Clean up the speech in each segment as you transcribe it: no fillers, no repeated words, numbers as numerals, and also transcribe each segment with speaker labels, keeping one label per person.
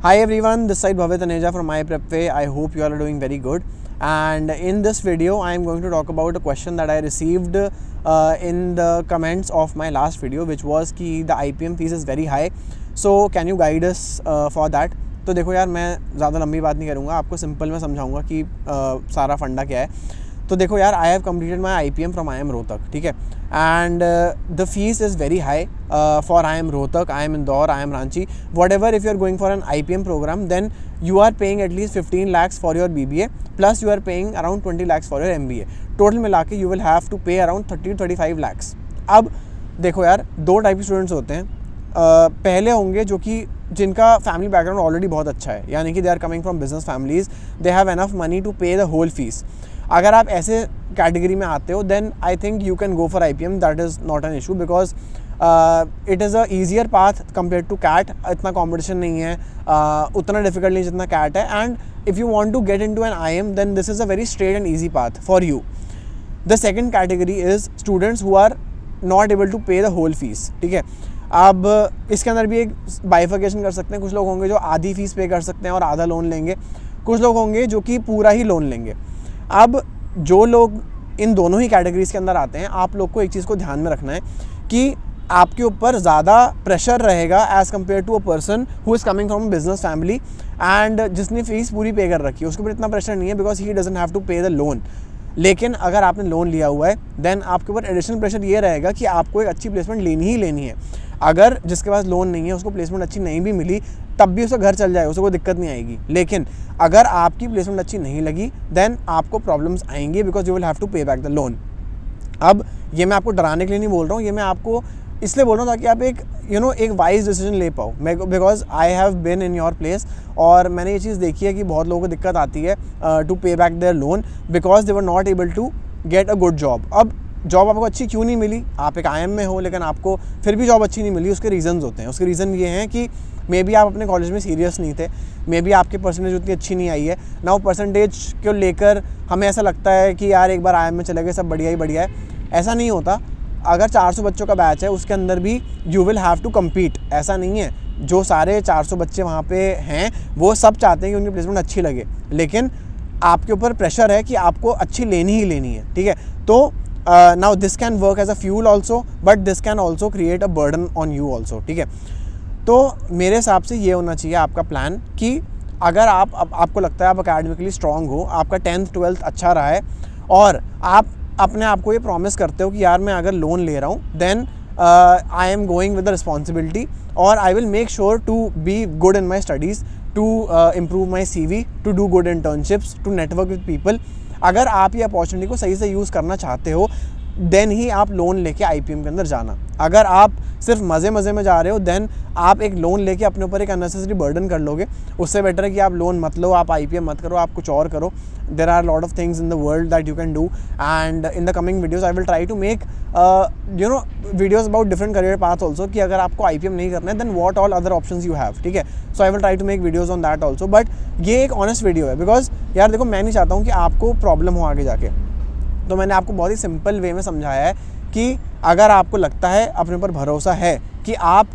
Speaker 1: Hi everyone, this side Bhavit Aneja from MyPrepWay. I hope you all are doing very good. And in this video, I am going to talk about a question that I received in the comments of my last video, which was कि the IPM fees is very high. So can you guide us for that? तो देखो यार, मैं ज़्यादा लंबी बात नहीं करूँगा, आपको सिंपल में समझाऊँगा कि सारा फंडा क्या है. तो देखो यार, I have completed my IPM from IIM Rohtak, ठीक है. And the fees is very high for IIM Rohtak, IIM Indore, IIM Ranchi, whatever. If you are going for an IPM programme, then you are paying at least 15 lakhs for your BBA, plus you are paying around 20 lakhs for your MBA. Total मिला के you will have to pay around 30-35 lakhs. अब देखो यार, दो type के students होते हैं. पहले होंगे जो कि जिनका फैमिली बैकग्राउंड ऑलरेडी बहुत अच्छा है, यानी कि they are coming from business families, they have enough money to pay the whole fees. अगर आप ऐसे कैटेगरी में आते हो, then I think you can go for IPM. That is not an issue because it is a easier path compare to CAT. इतना competition नहीं है, उतना डिफिकल्ट नहीं जितना कैट है. And if you want to get into an IIM, then this is a very straight and easy path for you. The second category is students who are not able to pay the whole fees, ठीक है. अब इसके अंदर भी एक बाइफिकेशन कर सकते हैं. कुछ लोग होंगे जो आधी फीस पे कर सकते हैं और आधा लोन लेंगे, कुछ लोग होंगे जो कि पूरा ही लोन लेंगे. अब जो लोग इन दोनों ही कैटेगरीज के अंदर आते हैं, आप लोग को एक चीज़ को ध्यान में रखना है कि आपके ऊपर ज़्यादा प्रेशर रहेगा as compare to a person who is coming from business family and जिसने फीस पूरी पे कर रखी है. उसके ऊपर इतना प्रेशर नहीं है because he doesn't have to pay the loan. लेकिन अगर आपने लोन लिया हुआ है, देन आपके ऊपर एडिशनल प्रेशर ये रहेगा कि आपको एक अच्छी प्लेसमेंट लेनी ही लेनी है. अगर जिसके पास लोन नहीं है उसको प्लेसमेंट अच्छी नहीं भी मिली, तब भी उसका घर चल जाएगा, उसको कोई दिक्कत नहीं आएगी. लेकिन अगर आपकी प्लेसमेंट अच्छी नहीं लगी, देन आपको प्रॉब्लम्स आएंगी because you will have to pay back the loan. अब ये मैं आपको डराने के लिए नहीं बोल रहा हूँ, ये मैं आपको इसलिए बोल रहा हूँ ताकि आप एक एक वाइज डिसीजन ले पाओ. Because I have been in your place, और मैंने ये चीज़ देखी है कि बहुत लोगों को दिक्कत आती है to pay back their loan because they were not able to get a good job. अब जॉब आपको अच्छी क्यों नहीं मिली? आप एक IIM में हो लेकिन आपको फिर भी जॉब अच्छी नहीं मिली. उसके रीज़न्स होते हैं. उसके रीज़न ये हैं कि मे बी आप अपने कॉलेज में सीरियस नहीं थे, मे बी आपकी परसेंटेज उतनी अच्छी नहीं आई है ना. वो परसेंटेज को लेकर हमें ऐसा लगता है कि यार एक बार IIM में चले गए, सब बढ़िया ही बढ़िया है. ऐसा नहीं होता. अगर 400 बच्चों का बैच है, उसके अंदर भी you will have to compete. ऐसा नहीं है जो सारे 400 बच्चे वहाँ पे हैं वो सब चाहते हैं कि उनकी प्लेसमेंट अच्छी लगे, लेकिन आपके ऊपर प्रेशर है कि आपको अच्छी लेनी ही लेनी है, ठीक है. तो now this can work as a fuel also, but this can also create a burden on you also, ठीक है. तो मेरे हिसाब से ये होना चाहिए आपका प्लान कि अगर आपको लगता है आप अकेडमिकली स्ट्रांग हो, आपका 10th 12th अच्छा रहा है, और आप अपने आप को ये प्रॉमिस करते हो कि यार मैं अगर लोन ले रहा हूँ, then I am going with the responsibility, और I will make sure to be good in my studies, to improve my CV, to do good internships, to network with people. अगर आप ये अपॉर्चुनिटी को सही से यूज़ करना चाहते हो, देन ही आप लोन लेके IPM के अंदर जाना. अगर आप सिर्फ मज़े में जा रहे हो, देन आप एक लोन लेके अपने ऊपर एक अननेसेसरी बर्डन कर लोगे. उससे बेटर है कि आप लोन मत लो, आप IPM मत करो, आप कुछ और करो. There are lot of things in the world that you can do, and in the coming videos I will try to make videos about different career path also, कि अगर आपको IPM नहीं करना है, then what all other options you have, ठीक है. So I will try to make videos on that also. But ये एक ऑनेस्ट वीडियो है बिकॉज यार देखो, मैं नहीं चाहता हूँ कि आपको प्रॉब्लम हो आगे जाके. तो मैंने आपको बहुत ही सिंपल वे में समझाया है कि अगर आपको लगता है, अपने ऊपर भरोसा है कि आप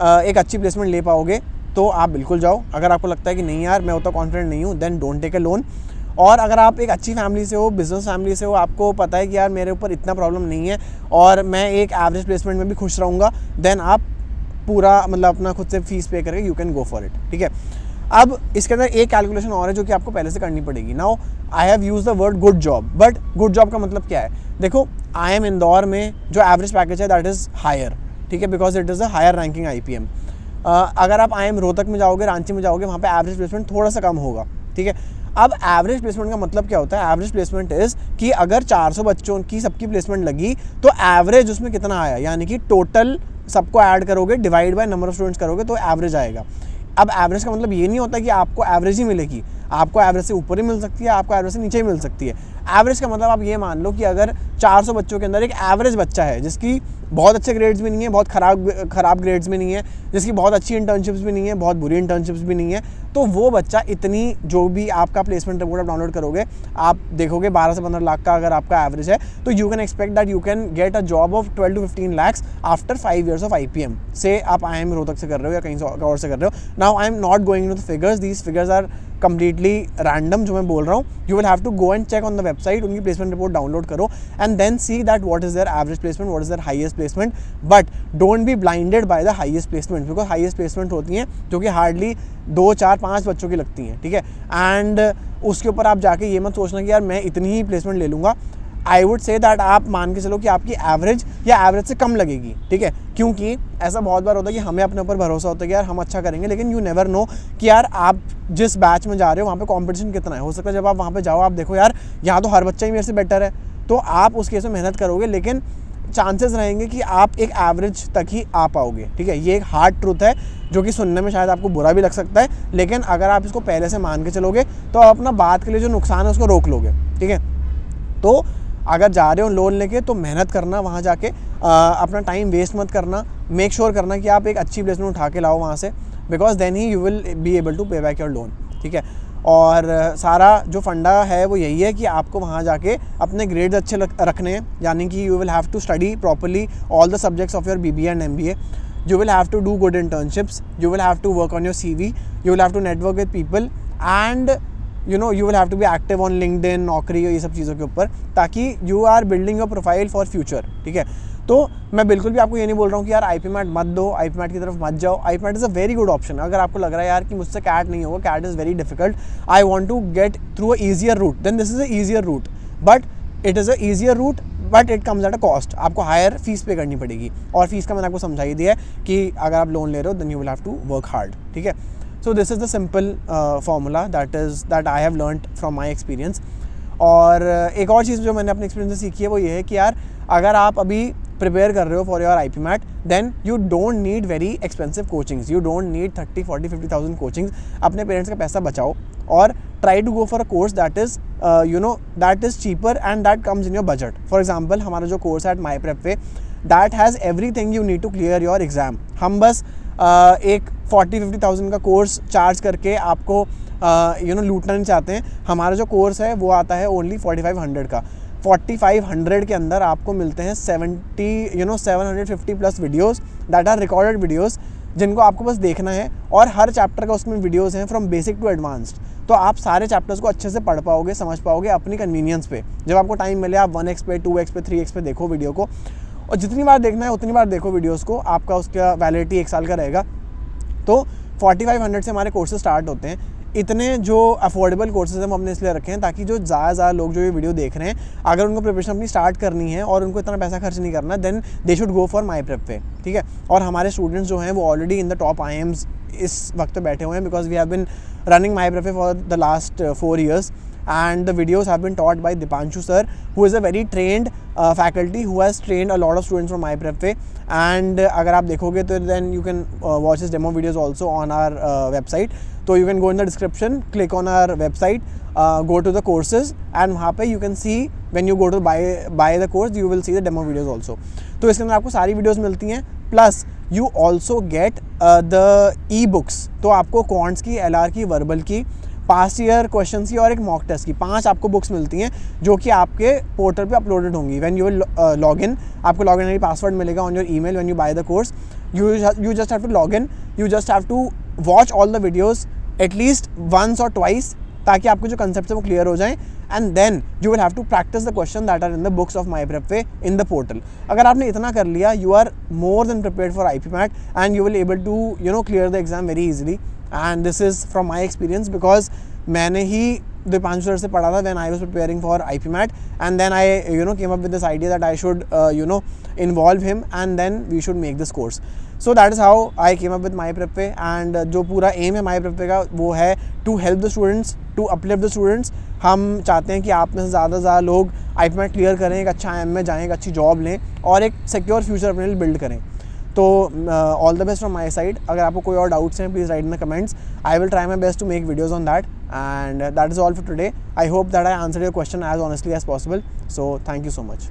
Speaker 1: एक अच्छी प्लेसमेंट ले पाओगे, तो आप बिल्कुल जाओ. अगर आपको लगता है कि नहीं यार मैं उतना कॉन्फिडेंट नहीं हूँ, then don't take a loan. और अगर आप एक अच्छी फैमिली से हो, बिजनेस फैमिली से हो, आपको पता है कि यार मेरे ऊपर इतना प्रॉब्लम नहीं है और मैं एक एवरेज प्लेसमेंट में भी खुश रहूँगा, देन आप पूरा अपना खुद से फीस पे करके you can go for it, ठीक है. अब इसके अंदर एक कैलकुलेशन और है जो कि आपको पहले से करनी पड़ेगी. Now I have use the word good job, but good job का मतलब क्या है? देखो, IIM इंदौर में जो एवरेज पैकेज है दैट इज़ हायर, ठीक है, because it is a higher ranking IPM. अगर आप IIM रोहतक में जाओगे, रांची में जाओगे, वहाँ पे एवरेज प्लेसमेंट थोड़ा सा कम होगा, ठीक है. अब एवरेज प्लेसमेंट का मतलब क्या होता है? एवरेज प्लेसमेंट इज़ कि अगर 400 बच्चों की सबकी प्लेसमेंट लगी, तो एवरेज उसमें कितना आया, यानी कि टोटल सबको ऐड करोगे, divide by number of students करोगे, तो एवरेज आएगा. अब एवरेज का मतलब ये नहीं होता कि आपको एवरेज ही मिलेगी. आपको एवरेज से ऊपर ही मिल सकती है, आपको एवरेज से नीचे ही मिल सकती है. एवरेज का मतलब आप ये मान लो कि अगर 400 बच्चों के अंदर एक एवरेज बच्चा है जिसकी बहुत अच्छे ग्रेड्स भी नहीं है, बहुत ख़राब ग्रेड्स भी नहीं है, जिसकी बहुत अच्छी इंटर्नशिप्स भी नहीं है, बहुत बुरी इंटर्नशिप्स भी नहीं है, तो वो बच्चा इतनी, जो भी आपका प्लेसमेंट रिपोर्ट आप डाउनलोड करोगे, आप देखोगे 12 से 15 लाख का अगर आपका एवरेज है, तो you can expect that you can get a job of 12 to 15 lakhs after 5 years of IPM से आप IIM रोहतक से कर रहे हो या कहीं और से कर रहे हो. Now I am not going to the figures, these figures are completely random जो मैं बोल रहा हूँ. You will have to go and check on the website, उनकी प्लेसमेंट रिपोर्ट डाउनलोड करो and then see that what is their average placement, what is their highest placement, but don't be blinded by the highest placement because highest placement होती हैं जो कि hardly 2, 4, 5 बच्चों की लगती हैं, ठीक है. एंड उसके ऊपर आप जाके ये मत सोचना कि यार मैं इतनी ही प्लेसमेंट ले लूँगा. आई वुड से दैट आप मान के चलो कि आपकी एवरेज या एवरेज से कम लगेगी, ठीक है. क्योंकि ऐसा बहुत बार होता है कि हमें अपने ऊपर भरोसा होता है कि यार हम अच्छा करेंगे, लेकिन यू नेवर नो कि यार आप जिस बैच में जा रहे हो वहाँ पे कंपटीशन कितना है. हो सकता है जब आप वहाँ पे जाओ आप देखो यार यहाँ तो हर बच्चा ही मेरे से बेटर है, तो आप उस केस में मेहनत करोगे, लेकिन चांसेस रहेंगे कि आप एक एवरेज तक ही आ पाओगे, ठीक है. ये एक हार्ड ट्रूथ है जो कि सुनने में शायद आपको बुरा भी लग सकता है, लेकिन अगर आप इसको पहले से मान के चलोगे तो आप अपना बाद के लिए जो नुकसान है उसको रोक लोगे, ठीक है. तो अगर जा रहे हो लोन लेके तो मेहनत करना, वहाँ जाके अपना टाइम वेस्ट मत करना. मेक श्योर करना कि आप एक अच्छी प्लेसमेंट उठा के लाओ वहाँ से, बिकॉज देन ही you will be able to pay back your loan, ठीक है. और सारा जो फंडा है वो यही है कि आपको वहाँ जाके अपने ग्रेड्स अच्छे रखने हैं, यानी कि you will have to study properly all the subjects of your BBA and MBA. You will have to do good internships, you will have to work on your CV, you will have to network with people and you know you will have to be active on LinkedIn, नौकरी, ये सब चीज़ों के ऊपर, ताकि you are building your profile for future, ठीक है. तो मैं बिल्कुल भी आपको ये नहीं बोल रहा हूँ कि यार IPMAT मत दो, IPMAT की तरफ मत जाओ. IPMAT is a very good option. अगर आपको लग रहा है यार कि मुझसे CAT नहीं होगा, CAT is very difficult, I want to get through a easier route, then this is a easier route, but it is a easier route but it comes at a cost. आपको higher fees pay करनी पड़ेगी, और fees का मैंने आपको समझा ही दिया है कि अगर आप लोन ले रहे हो then you will have to work hard, ठीक है. So this is the simple formula that I have learned from my experience. और एक और चीज़ जो मैंने अपने एक्सपीरियंस से सीखी है वो ये है कि यार अगर आप अभी प्रिपेयर कर रहे हो for your IPMAT, then you don't need very expensive coachings, you don't need 30, 40, 50,000 coachings. अपने पेरेंट्स का पैसा बचाओ और try to go for a course that is that is cheaper and that comes in your budget. For example हमारा जो course है at my prep पे, that has everything you need to clear your exam. हम बस एक 40-50,000 का course charge करके आपको लूटना नहीं चाहते हैं. हमारा जो कोर्स है वो आता है ओनली 4500 का. 4500 के अंदर आपको मिलते हैं 750 plus videos that are recorded videos, जिनको आपको बस देखना है, और हर चैप्टर का उसमें वीडियोस हैं फ्रॉम बेसिक टू एडवांस्ड. तो आप सारे चैप्टर्स को अच्छे से पढ़ पाओगे, समझ पाओगे अपनी कन्वीनियंस पे. जब आपको टाइम मिले आप 1x पे, 2x पे, 3x पे देखो वीडियो को, और जितनी बार देखना है उतनी बार देखो वीडियोस को. आपका उसका वैलिडिटी 1 साल का रहेगा. तो 4500 से हमारे कोर्सेज स्टार्ट होते हैं. इतने जो अफोर्डेबल कोर्सेज हम हमने इसलिए रखे हैं ताकि जो ज़्यादा लोग जो ये वीडियो देख रहे हैं, अगर उनको प्रिपरेशन अपनी स्टार्ट करनी है और उनको इतना पैसा खर्च नहीं करना, then they should go for my prep पे, ठीक है. और हमारे स्टूडेंट्स जो हैं वो already in the top IIMs इस वक्त पे बैठे हुए हैं, because we have been running my prep for the last 4 years. And the videos have been taught by Dipanshu sir, who is a very trained faculty who has trained a lot of students from MyPrepWay. And अगर आप देखोगे तो then you can watch his demo videos also on our website. So you can go in the description, click on our website, go to the courses, and वहाँ पे you can see when you go to buy the course, you will see the demo videos also. तो इसके अंदर आपको सारी videos मिलती हैं, plus you also get the e-books. तो आपको quants की, LR की, verbal की, पास्ट ईयर क्वेश्चन की और एक मॉक टेस्ट की 5 आपको बुक्स मिलती हैं जो कि आपके पोर्टल पे अपलोडेड होंगी. When you will log in, आपको लॉग इन पासवर्ड मिलेगा on your email when you buy the course. You just have to log in, you just have to watch all the videos at least once और twice, ताकि आपको जो concept है वो clear हो जाए. And then you will have to practise the question that are in the books of my prep way in the portal. अगर आपने इतना कर लिया, you are more than prepared for IPMAT and you will able to clear the exam very easily. And this is from my experience, because मैंने ही Deepanshu sir से पढ़ा था when I was preparing for IPMAT, and then I came up with this idea that I should involve him and then we should make this course. So that is how I came up with MyPrepWay. And जो पूरा M है MyPrepWay का वो है to help the students, to uplift the students. हम चाहते हैं कि आप में से ज़्यादा से ज़्यादा लोग IPMAT क्लियर करें, एक अच्छा IIM में जाएँ, एक अच्छी जॉब लें और एक सिक्योर फ्यूचर अपने लिए बिल्ड करें. तो all the best from my side. अगर आपको कोई और डाउट्स हैं please write in the comments. I will try my best to make videos on that. And that is all for today. I hope that I answered your question as honestly as possible. So thank you so much.